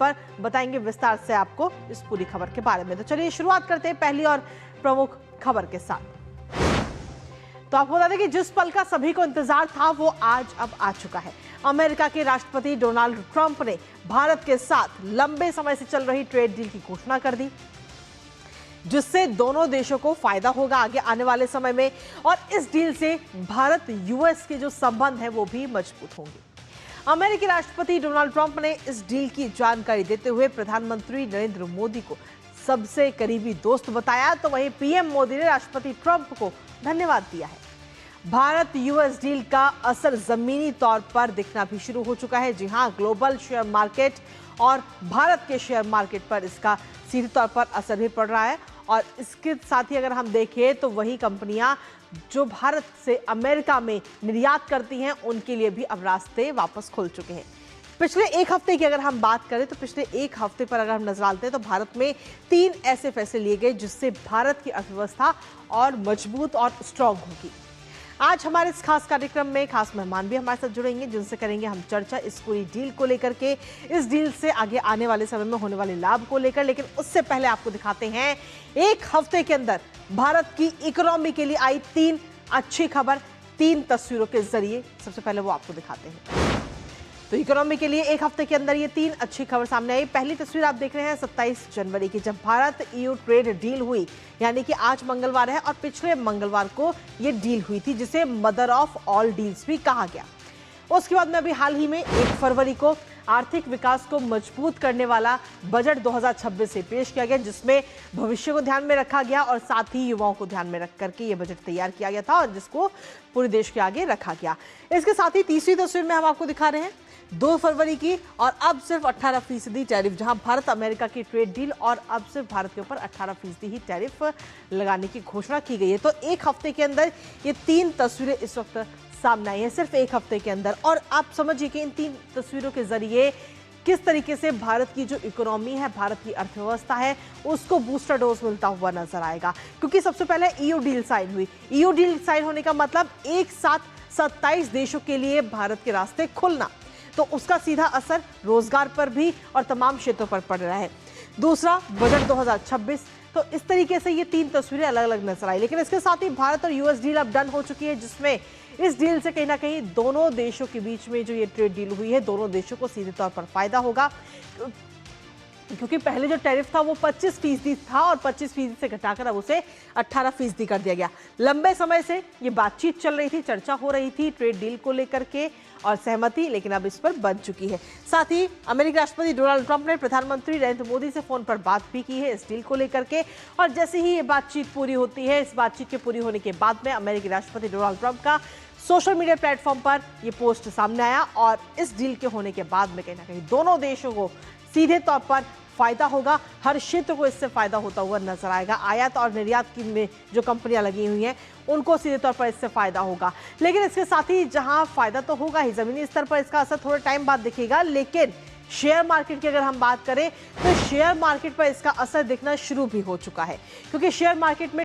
पर बताएंगे विस्तार से आपको इस पूरी खबर के बारे में। तो चलिए शुरुआत करते हैं पहली और प्रमुख खबर के साथ। तो आपको बता दें कि जिस पल का सभी को इंतजार था वो आज अब आ चुका है। अमेरिका के राष्ट्रपति डोनाल्ड ट्रंप ने भारत के साथ लंबे समय से चल रही ट्रेड डील की घोषणा कर दी, जिससे दोनों देशों को फायदा होगा आगे आने वाले समय में। और इस डील से भारत यूएस के जो संबंध है वो भी मजबूत होंगे। अमेरिकी राष्ट्रपति डोनाल्ड ट्रंप ने इस डील की जानकारी देते हुए प्रधानमंत्री नरेंद्र मोदी को सबसे करीबी दोस्त बताया, तो वहीं पीएम मोदी ने राष्ट्रपति ट्रंप को धन्यवाद दिया है। भारत यूएस डील का असर जमीनी तौर पर दिखना भी शुरू हो चुका है। जी हां, ग्लोबल शेयर मार्केट और भारत के शेयर मार्केट पर इसका सीधे तौर पर असर भी पड़ रहा है। और इसके साथ ही अगर हम देखें तो वही कंपनियां जो भारत से अमेरिका में निर्यात करती हैं उनके लिए भी अब रास्ते वापस खुल चुके हैं। पिछले एक हफ्ते की अगर हम बात करें तो पिछले एक हफ्ते पर अगर हम नजर डालते हैं तो भारत में 3 ऐसे फैसले लिए गए जिससे भारत की अर्थव्यवस्था और मजबूत और स्ट्रांग होगी। आज हमारे इस खास कार्यक्रम में खास मेहमान भी हमारे साथ जुड़ेंगे जिनसे करेंगे हम चर्चा इस पूरी डील को लेकर के, इस डील से आगे आने वाले समय में होने वाले लाभ को लेकर। लेकिन उससे पहले आपको दिखाते हैं एक हफ्ते के अंदर भारत की इकोनॉमी के लिए आई 3 अच्छी खबर 3 तस्वीरों के जरिए। सबसे पहले वो आपको दिखाते हैं। तो इकोनॉमी के लिए एक हफ्ते के अंदर ये 3 अच्छी खबर सामने आई। पहली तस्वीर आप देख रहे हैं 27 जनवरी की, जब भारत ईयू ट्रेड डील हुई, यानी कि आज मंगलवार है और पिछले मंगलवार को ये डील हुई थी जिसे मदर ऑफ ऑल डील्स भी कहा गया। उसके बाद में अभी हाल ही में 1 फरवरी को आर्थिक विकास को मजबूत करने वाला बजट 2026 से पेश किया गया, जिसमें भविष्य को ध्यान में रखा गया और साथ ही युवाओं को ध्यान में रख करके ये बजट तैयार किया गया था और जिसको पूरे देश के आगे रखा गया। इसके साथ ही तीसरी तस्वीर में हम आपको दिखा रहे हैं 2 फरवरी की, और अब सिर्फ 18% टैरिफ, जहां भारत अमेरिका की ट्रेड डील और अब सिर्फ भारत के ऊपर 18% ही टैरिफ लगाने की घोषणा की गई है। तो एक हफ्ते के अंदर ये 3 तस्वीरें इस वक्त सामने आई है, सिर्फ एक हफ्ते के अंदर। और आप समझिए कि इन 3 तस्वीरों के जरिए किस तरीके से भारत की जो इकोनॉमी है, भारत की अर्थव्यवस्था है, उसको बूस्टर डोज मिलता हुआ नजर आएगा। क्योंकि सबसे पहले ईयू डील साइन हुई। ईयू डील साइन होने का मतलब एक साथ 27 देशों के लिए भारत के रास्ते खुलना, तो उसका सीधा असर रोजगार पर भी और तमाम क्षेत्रों पर पड़ रहा है। दूसरा, बजट 2026। तो इस तरीके से ये 3 तस्वीरें अलग अलग नजर आई। लेकिन इसके साथ ही भारत और यूएस डील अब डन हो चुकी है, जिसमें इस डील से कहीं ना कहीं दोनों देशों के बीच में जो ये ट्रेड डील हुई है, दोनों देशों को सीधे तौर पर फायदा होगा। क्योंकि पहले जो टैरिफ था वो 25% था और 25% से घटाकर अब उसे 18% कर दिया गया। लंबे समय से ये बातचीत चल रही थी, चर्चा हो रही थी ट्रेड डील को लेकर के और सहमति, लेकिन अब इस पर बन चुकी है। साथ ही अमेरिकी राष्ट्रपति डोनाल्ड ट्रंप ने प्रधानमंत्री नरेंद्र मोदी से फोन पर बात भी की है इस डील को लेकर के। और जैसे ही ये बातचीत पूरी होती है, इस बातचीत के पूरी होने के बाद में अमेरिकी राष्ट्रपति डोनाल्ड ट्रंप का सोशल मीडिया प्लेटफॉर्म पर ये पोस्ट सामने आया और इस डील के होने के बाद में कहीं ना कहीं दोनों देशों को सीधे तौर पर फायदा होगा। हर क्षेत्र को इससे फायदा होता हुआ नजर आएगा। आयात और निर्यात की में जो कंपनियां लगी हुई हैं उनको सीधे तौर पर इससे फायदा होगा। लेकिन इसके साथ ही जहां फायदा तो होगा ही, जमीनी स्तर पर इसका असर थोड़े टाइम बाद दिखेगा। लेकिन शेयर मार्केट की अगर हम बात करें तो शेयर मार्केट पर इसका असर दिखना शुरू भी हो चुका है, क्योंकि शेयर मार्केट में